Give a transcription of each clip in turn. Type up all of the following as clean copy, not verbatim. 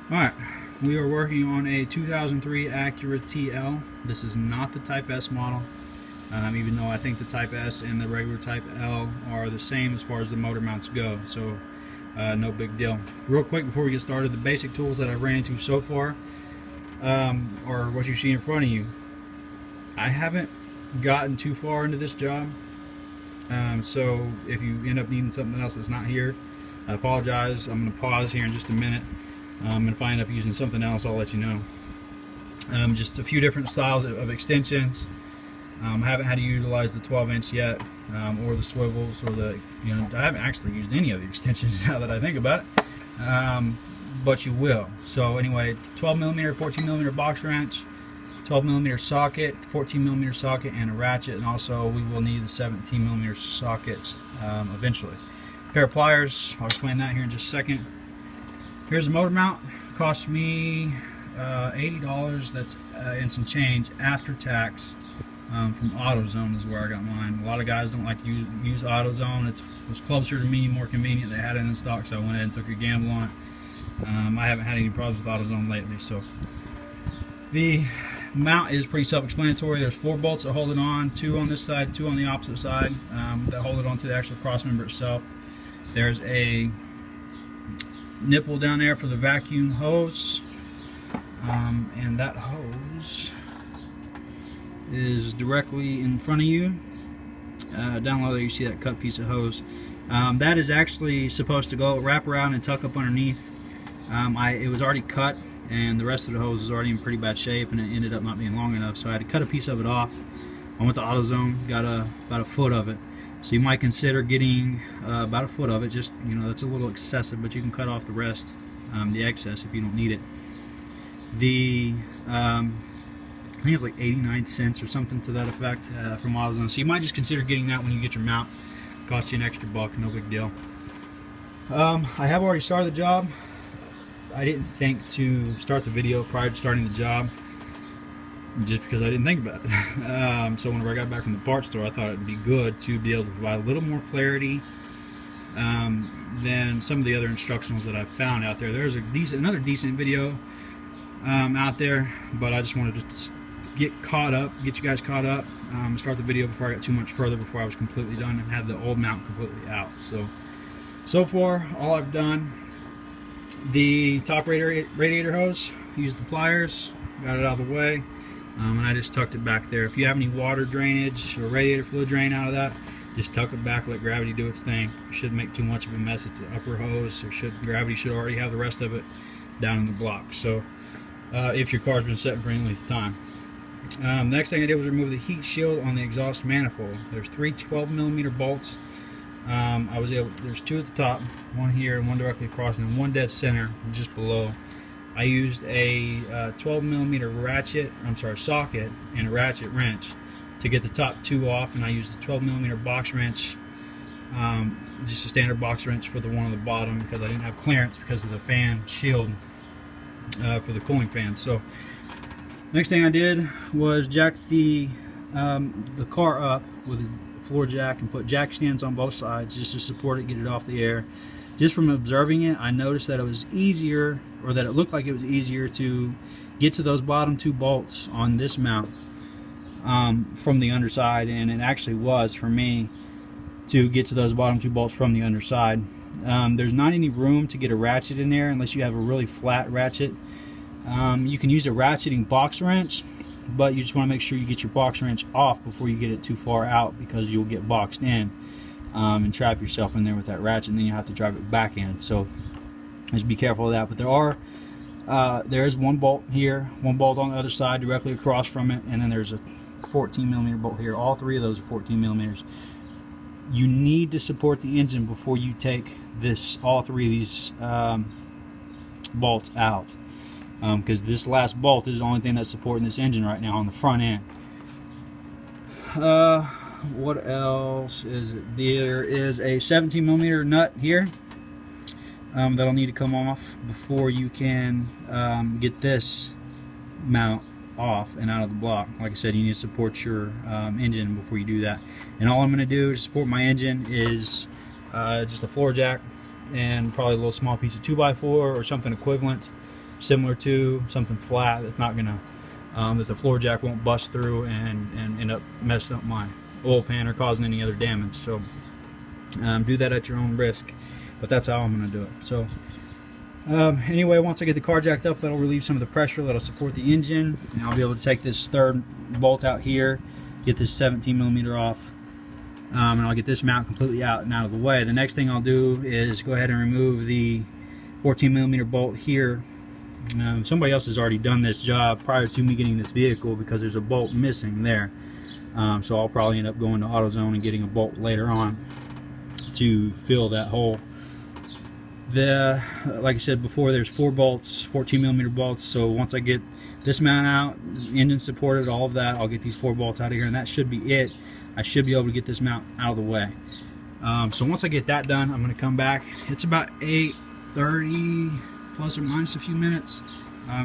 Alright, we are working on a 2003 Acura TL. This is not the Type S model, even though I think the Type S and the regular Type L are the same as far as the motor mounts go, so no big deal. Real quick before we get started, the basic tools that I've ran into so far are what you see in front of you. I haven't gotten too far into this job, so if you end up needing something else that's not here, I apologize. I'm going to pause here in just a minute. And if I end up using something else, I'll let you know. Just a few different styles of extensions. I haven't had to utilize the 12-inch yet, or the swivels, or the, I haven't actually used any of the extensions now that I think about it. But you will. So anyway, 12mm, 14mm box wrench, 12mm socket, 14mm socket, and a ratchet, and also we will need the 17mm sockets eventually. A pair of pliers. I'll explain that here in just a second. Here's the motor mount. Cost me $80. That's and some change after tax. From AutoZone is where I got mine. A lot of guys don't like to use AutoZone. It was closer to me, more convenient. They had it in stock, so I went ahead and took a gamble on it. I haven't had any problems with AutoZone lately. So the mount is pretty self-explanatory. There's 4 bolts that hold it on, 2 on this side, 2 on the opposite side, that hold it onto the actual cross member itself. There's a nipple down there for the vacuum hose, and that hose is directly in front of you. Down low there you see that cut piece of hose. That is actually supposed to go wrap around and tuck up underneath. It was already cut, and the rest of the hose is already in pretty bad shape, and it ended up not being long enough, so I had to cut a piece of it off. I went to AutoZone, got about a foot of it. So you might consider getting about a foot of it. Just, that's a little excessive, but you can cut off the rest, the excess, if you don't need it. The I think it's like 89 cents or something to that effect from AutoZone. So you might just consider getting that when you get your mount. Cost you an extra buck, no big deal. I have already started the job. I didn't think to start the video prior to starting the job, just because I didn't think about it. So whenever I got back from the parts store, I thought it'd be good to be able to provide a little more clarity than some of the other instructionals that I've found out there. There's another decent video out there, but I just wanted to get you guys caught up, start the video before I got too much further, before I was completely done and had the old mount completely out. So far, all I've done, the top radiator hose, used the pliers, got it out of the way. And I just tucked it back there. If you have any water drainage or radiator fluid drain out of that, just tuck it back, let gravity do its thing. It shouldn't make too much of a mess. It's an upper hose, so gravity should already have the rest of it down in the block. So if your car's been set for any length of time. The next thing I did was remove the heat shield on the exhaust manifold. There's 3 12mm bolts. There's 2 at the top, 1 here and 1 directly across, and then 1 dead center just below. I used a 12mm socket and a ratchet wrench to get the top 2 off, and I used a 12mm box wrench, just a standard box wrench for the one on the bottom, because I didn't have clearance because of the fan shield for the cooling fan. So next thing I did was jack the car up with a floor jack and put jack stands on both sides just to support it, get it off the air. Just from observing it, I noticed that it was easier, or that it looked like it was easier to get to those bottom 2 bolts on this mount from the underside, and it actually was for me to get to those bottom 2 bolts from the underside. There's not any room to get a ratchet in there unless you have a really flat ratchet. You can use a ratcheting box wrench, but you just want to make sure you get your box wrench off before you get it too far out, because you'll get boxed in and trap yourself in there with that ratchet, and then you have to drive it back in. So just be careful of that. But there is 1 bolt here, 1 bolt on the other side directly across from it, and then there's a 14mm bolt here. All 3 of those are 14mm. You need to support the engine before you take all 3 of these bolts out, because this last bolt is the only thing that's supporting this engine right now on the front end. What else is it? There is a 17mm nut here that'll need to come off before you can get this mount off and out of the block. Like I said, you need to support your engine before you do that. And all I'm going to do to support my engine is just a floor jack and probably a little small piece of 2x4 or something equivalent. similar to something flat that's not gonna that the floor jack won't bust through and end up messing up my oil pan or causing any other damage. So do that at your own risk, but that's how I'm gonna do it. So anyway, once I get the car jacked up, that'll relieve some of the pressure, that'll support the engine, and I'll be able to take this third bolt out here, get this 17mm off, and I'll get this mount completely out and out of the way. The next thing I'll do is go ahead and remove the 14mm bolt here. Somebody else has already done this job prior to me getting this vehicle because there's a bolt missing there. So I'll probably end up going to AutoZone and getting a bolt later on to fill that hole. Like I said before, there's 4 bolts, 14mm bolts. So once I get this mount out, engine supported, all of that, I'll get these 4 bolts out of here, and that should be it. I should be able to get this mount out of the way. So once I get that done, I'm going to come back. It's about 8:30 plus or minus a few minutes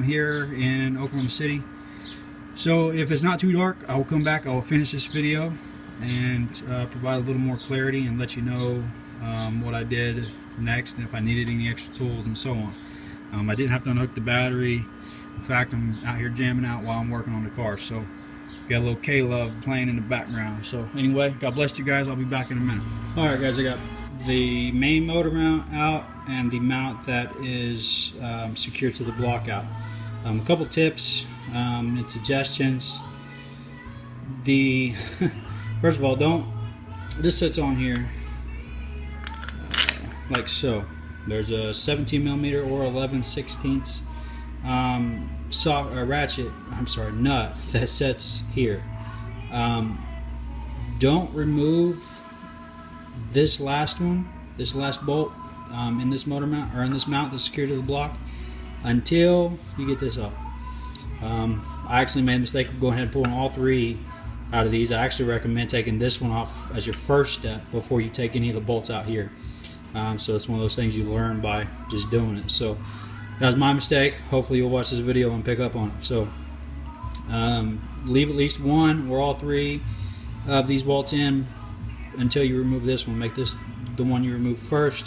here in Oklahoma City. So if it's not too dark, I will come back, I will finish this video and provide a little more clarity and let you know what I did next and if I needed any extra tools and so on. I didn't have to unhook the battery. In fact, I'm out here jamming out while I'm working on the car. So got a little K-Love playing in the background. So anyway, God bless you guys. I'll be back in a minute. Alright guys, I got the main motor mount out and the mount that is secured to the block out. A couple tips and suggestions. First of all, this sits on here like so. There's a 17mm or 11/16 nut that sits here. Don't remove this last bolt in this motor mount, or in this mount that's secured to the block, until you get this up. I actually made a mistake of going ahead and pulling all 3 out of these. I actually recommend taking this one off as your first step before you take any of the bolts out here. So it's one of those things you learn by just doing it. So that was my mistake. Hopefully you'll watch this video and pick up on it. So leave at least 1 or all 3 of these bolts in until you remove this one. Make this the one you remove first,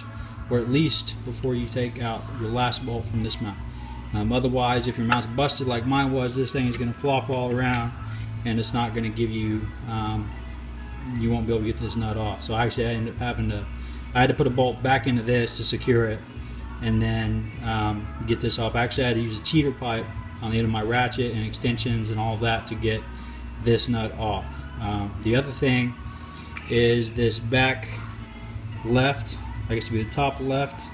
or at least before you take out your last bolt from this mount. Otherwise, if your mount's busted like mine was, this thing is going to flop all around and it's not going to give you, you won't be able to get this nut off. So actually I ended up I had to put a bolt back into this to secure it and then get this off. Actually I had to use a cheater pipe on the end of my ratchet and extensions and all of that to get this nut off. The other thing is this back left, I guess it would be the top left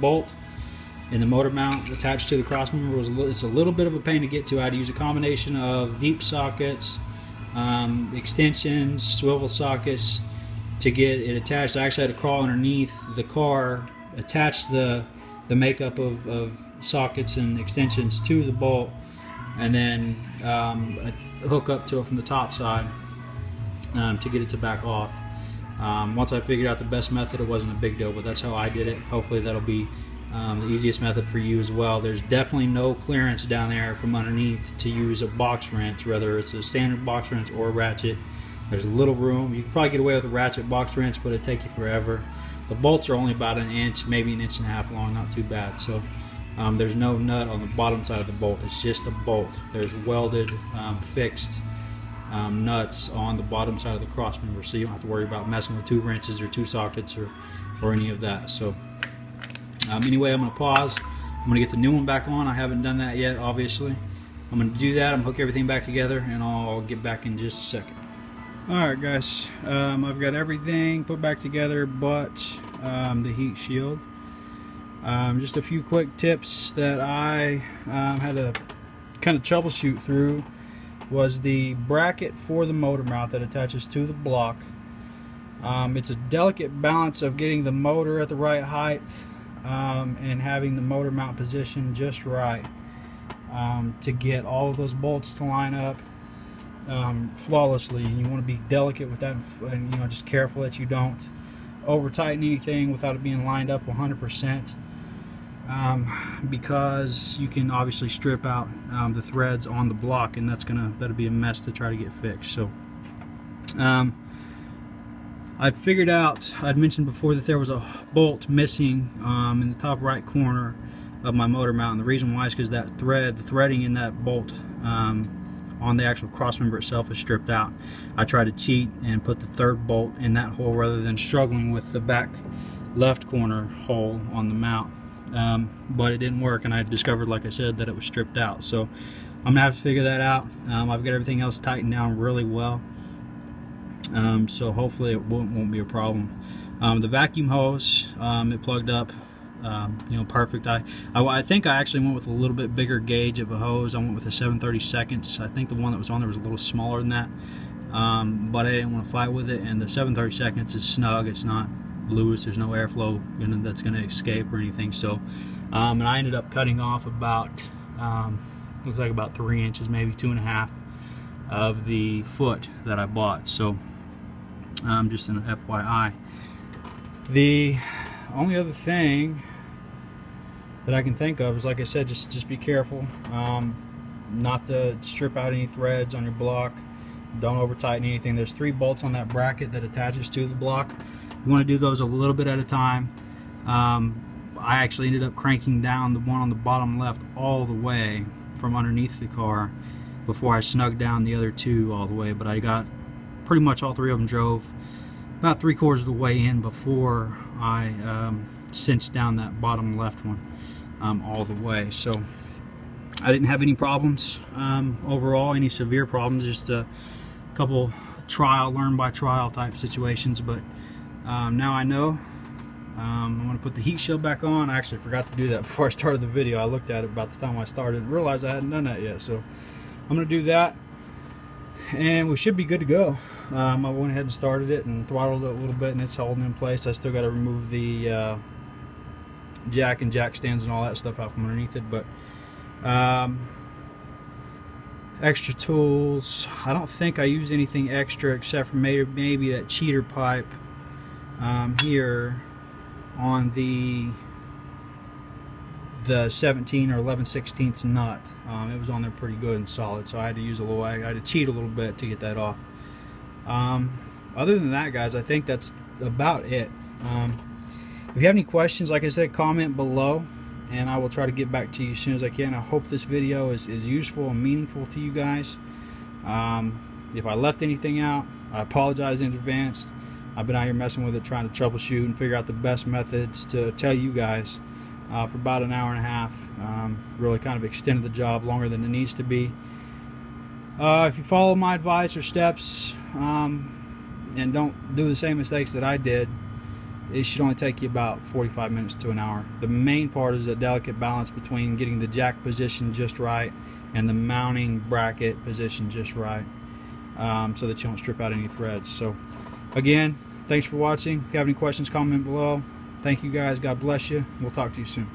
bolt in the motor mount attached to the cross member. It's a little bit of a pain to get to. I had to use a combination of deep sockets, extensions, swivel sockets to get it attached. I actually had to crawl underneath the car, attach the makeup of sockets and extensions to the bolt, and then hook up to it from the top side to get it to back off. Once I figured out the best method, it wasn't a big deal, but that's how I did it. Hopefully that'll be the easiest method for you as well. There's definitely no clearance down there from underneath to use a box wrench, whether it's a standard box wrench or a ratchet. There's a little room. You can probably get away with a ratchet box wrench, but it'd take you forever. The bolts are only about 1 inch, maybe 1.5 inches long, not too bad. So there's no nut on the bottom side of the bolt. It's just a bolt. There's welded, fixed nuts on the bottom side of the cross member, so you don't have to worry about messing with 2 wrenches or 2 sockets or any of that. So anyway, I'm going to pause. I'm going to get the new one back on. I haven't done that yet, obviously. I'm going to do that. I'm going to hook everything back together, and I'll get back in just a second. Alright guys, I've got everything put back together but the heat shield. Just a few quick tips that I had to kind of troubleshoot through was the bracket for the motor mount that attaches to the block. It's a delicate balance of getting the motor at the right height and having the motor mount position just right to get all of those bolts to line up flawlessly. And you want to be delicate with that, and just careful that you don't over tighten anything without it being lined up 100%, because you can obviously strip out the threads on the block, and that'll be a mess to try to get fixed. So I figured out, I'd mentioned before that there was a bolt missing in the top right corner of my motor mount. And the reason why is because that thread, the threading in that bolt on the actual cross member itself is stripped out. I tried to cheat and put the third bolt in that hole rather than struggling with the back left corner hole on the mount, but it didn't work, and I discovered, like I said, that it was stripped out. So I'm gonna have to figure that out. I've got everything else tightened down really well, so hopefully it won't be a problem. The vacuum hose, it plugged up, you know, perfect. I think I actually went with a little bit bigger gauge of a hose. I went with a 7/32. I think the one that was on there was a little smaller than that, but I didn't want to fight with it, and the 7/32 is snug. It's not loose. There's no airflow that's going to escape or anything. So and I ended up cutting off about looks like about 3 inches, maybe 2.5 of the foot that I bought. So just an FYI. The only other thing that I can think of is, like I said, just be careful not to strip out any threads on your block. Don't over tighten anything. There's 3 bolts on that bracket that attaches to the block. You want to do those a little bit at a time. I actually ended up cranking down the one on the bottom left all the way from underneath the car before I snugged down the other 2 all the way, but I got pretty much all 3 of them drove about 3/4 of the way in before I cinched down that bottom left one all the way. So I didn't have any problems overall, any severe problems, just a couple learn by trial type situations. But now I know. I'm going to put the heat shield back on. I actually forgot to do that before I started the video. I looked at it about the time I started and realized I hadn't done that yet. So I'm going to do that, and we should be good to go. I went ahead and started it and throttled it a little bit, and it's holding in place. I still got to remove the jack and jack stands and all that stuff out from underneath it. But extra tools, I don't think I used anything extra except for maybe that cheater pipe here on the 17 or 11/16 nut. It was on there pretty good and solid, so I had to use I had to cheat a little bit to get that off. Other than that, guys, I think that's about it. If you have any questions, like I said, comment below, and I will try to get back to you as soon as I can. I hope this video is useful and meaningful to you guys. If I left anything out, I apologize in advance. I've been out here messing with it, trying to troubleshoot and figure out the best methods to tell you guys for about an hour and a half. Really kind of extended the job longer than it needs to be. If you follow my advice or steps and don't do the same mistakes that I did, it should only take you about 45 minutes to an hour. The main part is a delicate balance between getting the jack position just right and the mounting bracket position just right, so that you don't strip out any threads. So again, thanks for watching. If you have any questions, comment below. Thank you guys. God bless you. We'll talk to you soon.